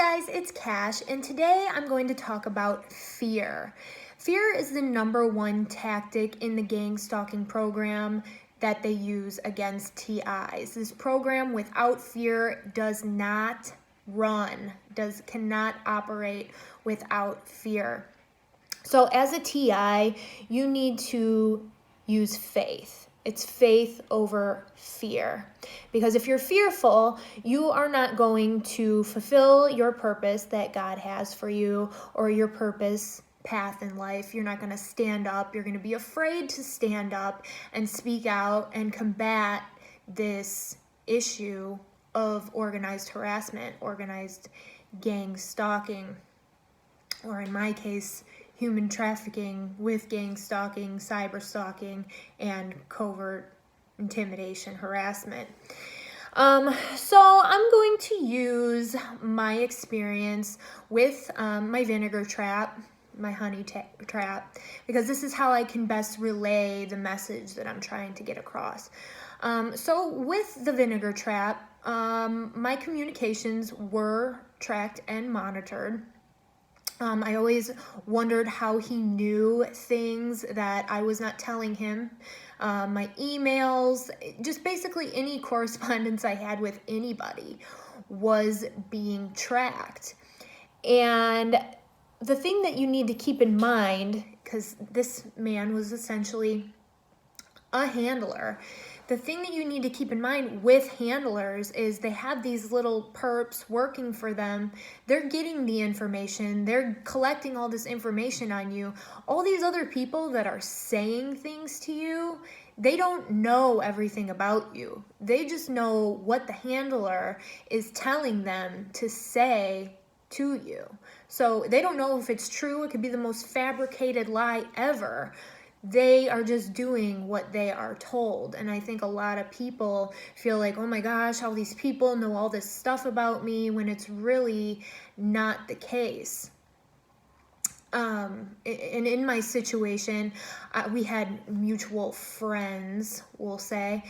Hi guys, it's Cash, and today I'm going to talk about fear. Fear is the #1 tactic in the gang stalking program that they use against TIs. This program without fear does not run, cannot operate without fear. So as a TI, you need to use faith. It's faith over fear. Because if you're fearful, you are not going to fulfill your purpose that God has for you or your purpose path in life. You're not going to stand up. You're going to be afraid to stand up and speak out and combat this issue of organized harassment, organized gang stalking, or in my case, human trafficking with gang stalking, cyber stalking, and covert intimidation, harassment. So I'm going to use my experience with my vinegar trap, my honey trap, because this is how I can best relay the message that I'm trying to get across. So with the vinegar trap, my communications were tracked and monitored. I always wondered how he knew things that I was not telling him. My emails, just basically any correspondence I had with anybody was being tracked. And the thing that you need to keep in mind, because this man was essentially a handler, the thing that you need to keep in mind with handlers is they have these little perps working for them. They're getting the information. They're collecting all this information on you. All these other people that are saying things to you, they don't know everything about you. They just know what the handler is telling them to say to you. So they don't know if it's true. It could be the most fabricated lie ever. They are just doing what they are told. And I think a lot of people feel like, oh my gosh, all these people know all this stuff about me, when it's really not the case. And in my situation, we had mutual friends, we'll say.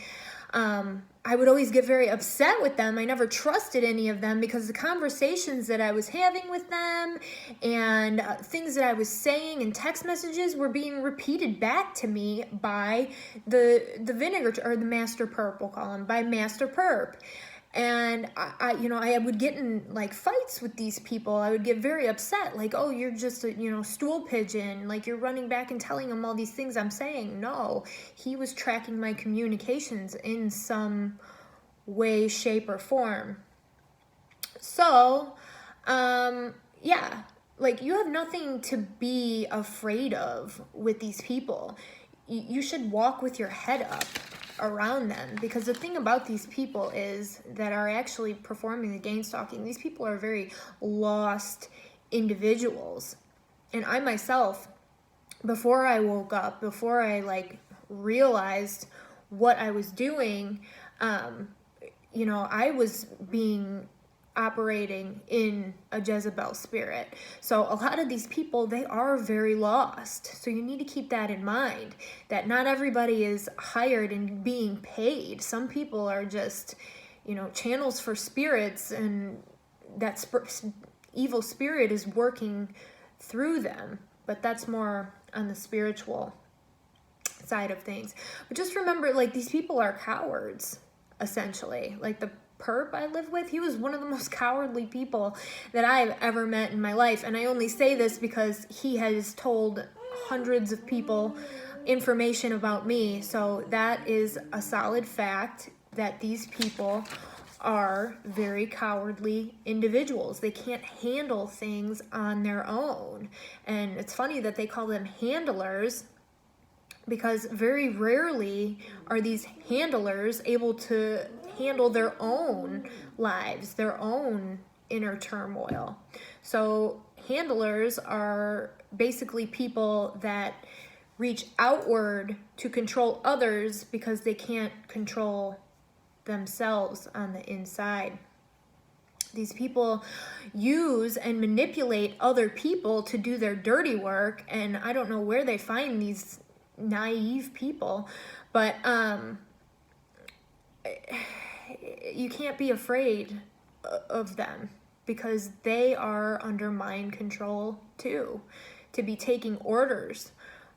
I would always get very upset with them. I never trusted any of them because the conversations that I was having with them and things that I was saying in text messages were being repeated back to me by the vinegar, or the master perp, we'll call him, by master perp. And I would get in like fights with these people. I would get very upset, like, oh, you're just a stool pigeon, like you're running back and telling him all these things I'm saying. No, he was tracking my communications in some way, shape, or form. So, yeah, like you have nothing to be afraid of with these people. You should walk with your head up around them, because the thing about these people is that are actually performing the gang stalking, these people are very lost individuals. And I myself, before I woke up, before I realized what I was doing, I was operating in a Jezebel spirit. So a lot of these people, they are very lost. So you need to keep that in mind, that not everybody is hired and being paid. Some people are just, channels for spirits, and that evil spirit is working through them. But that's more on the spiritual side of things. But just remember, these people are cowards, essentially. Like the perp I live with, he was one of the most cowardly people that I've ever met in my life. And I only say this because he has told hundreds of people information about me. So that is a solid fact, that these people are very cowardly individuals. They can't handle things on their own. And it's funny that they call them handlers, because very rarely are these handlers able to handle their own lives, their own inner turmoil. So handlers are basically people that reach outward to control others because they can't control themselves on the inside. These people use and manipulate other people to do their dirty work, and I don't know where they find these naive people, but you can't be afraid of them. because they are under mind control too, to be taking orders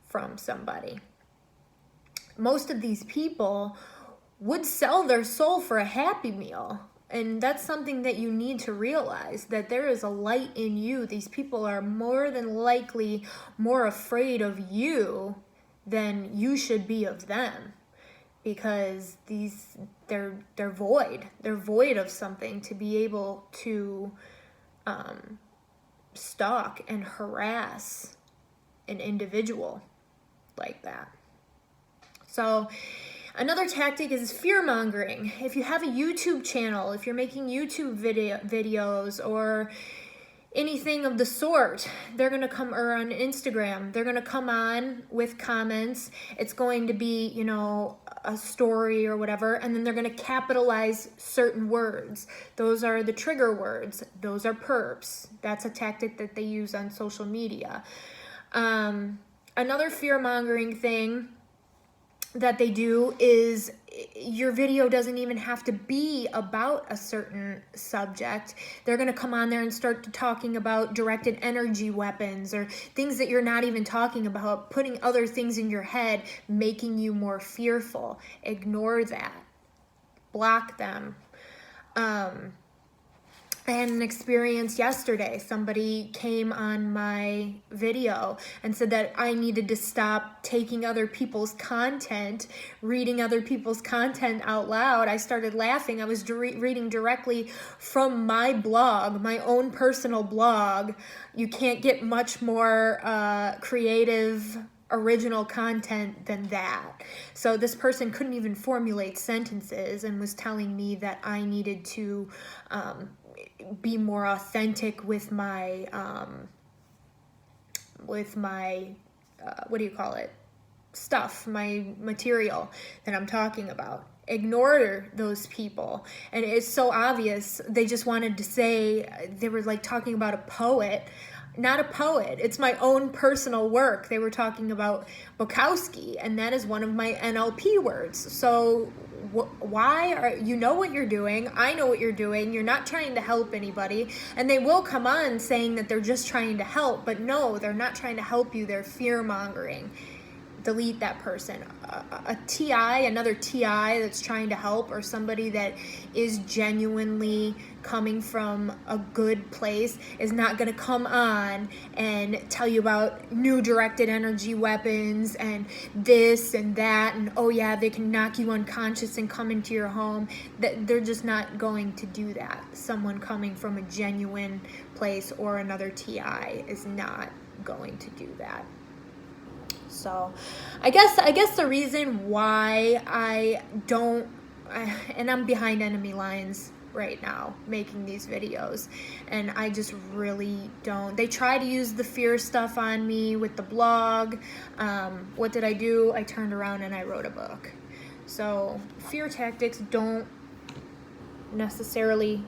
from somebody. Most of these people would sell their soul for a Happy Meal. And that's something that you need to realize, that there is a light in you. These people are more than likely more afraid of you than you should be of them, because they're void. They're void of something to be able to stalk and harass an individual like that. So another tactic is fear-mongering. If you have a YouTube channel, if you're making YouTube videos or anything of the sort, they're going to come, or on Instagram, they're going to come on with comments. It's going to be, you know, a story or whatever, and then they're going to capitalize certain words. Those are the trigger words. Those are perps. That's a tactic that they use on social media. Another fear-mongering thing that they do is, your video doesn't even have to be about a certain subject. They're going to come on there and start talking about directed energy weapons or things that you're not even talking about, putting other things in your head, making you more fearful. Ignore that. Block them. I had an experience yesterday. Somebody came on my video and said that I needed to stop taking other people's content, reading other people's content out loud. I started laughing. I was reading directly from my blog, my own personal blog. You can't get much more creative, original content than that. So this person couldn't even formulate sentences and was telling me that I needed to be more authentic with my what do you call it, stuff, my material that I'm talking about. Ignore those people. And it's so obvious. They just wanted to say, they were like talking about a poet. Not a poet. It's my own personal work. They were talking about Bukowski, and that is one of my NLP words. So why are you know what you're doing? I know what you're doing. You're not trying to help anybody. And they will come on saying that they're just trying to help, but no, they're not trying to help you. They're fear-mongering. Delete that person. Another TI that's trying to help, or somebody that is genuinely coming from a good place, is not going to come on and tell you about new directed energy weapons and this and that, and oh yeah, they can knock you unconscious and come into your home. They're just not going to do that. Someone coming from a genuine place, or another TI, is not going to do that. So I guess the reason why and I'm behind enemy lines right now making these videos, and I just really don't. They try to use the fear stuff on me with the blog. What did I do? I turned around and I wrote a book. So fear tactics don't necessarily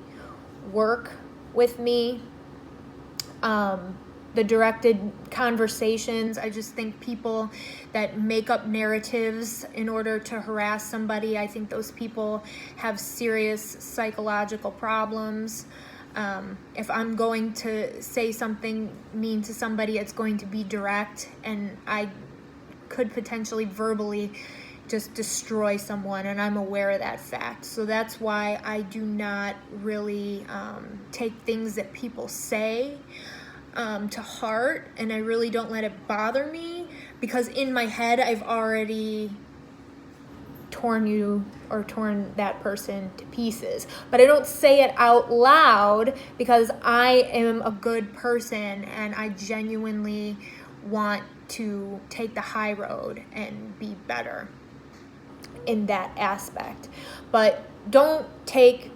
work with me. The directed conversations, I just think people that make up narratives in order to harass somebody, I think those people have serious psychological problems. If I'm going to say something mean to somebody, it's going to be direct, and I could potentially verbally just destroy someone, and I'm aware of that fact. So that's why I do not really take things that people say to heart, and I really don't let it bother me, because in my head I've already torn that person to pieces. But I don't say it out loud because I am a good person and I genuinely want to take the high road and be better in that aspect. But don't take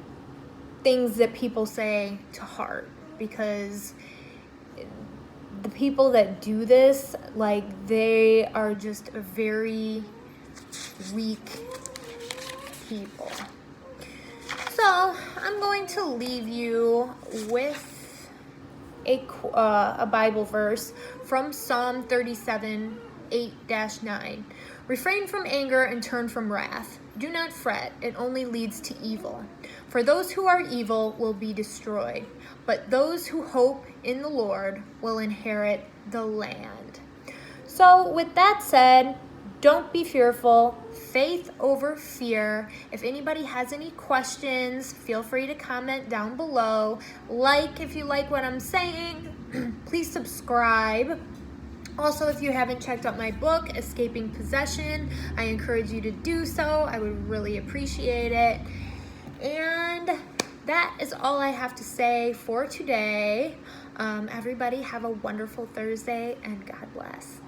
things that people say to heart, because the people that do this, like, they are just very weak people. So I'm going to leave you with a Bible verse from Psalm 37, 8-9. Refrain from anger and turn from wrath. Do not fret, it only leads to evil. For those who are evil will be destroyed, but those who hope in the Lord will inherit the land. So with that said, don't be fearful. Faith over fear. If anybody has any questions, feel free to comment down below. If you like what I'm saying. Please subscribe. Also, if you haven't checked out my book, Escaping Possession, I encourage you to do so. I would really appreciate it. And that is all I have to say for today. Everybody have a wonderful Thursday, and God bless.